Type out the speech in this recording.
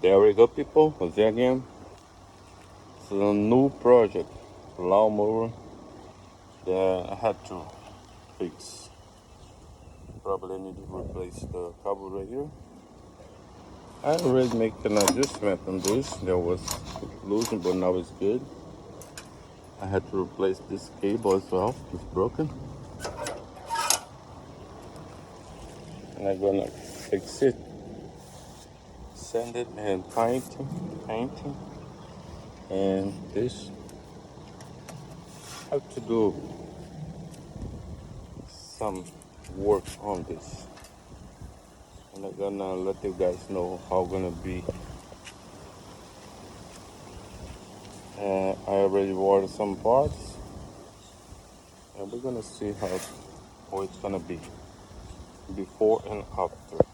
There we go, people. There again. It's a new project, lawnmower, that I had to fix. Probably need to replace the carburetor. I already make an adjustment on this. There was losing, but now it's good. I had to replace this cable as well. It's broken. And I'm gonna fix it, sand it and painting. And this, I have to do some work on this. And I'm gonna let you guys know how gonna be. I already ordered some parts, and we're gonna see how it's gonna be before and after.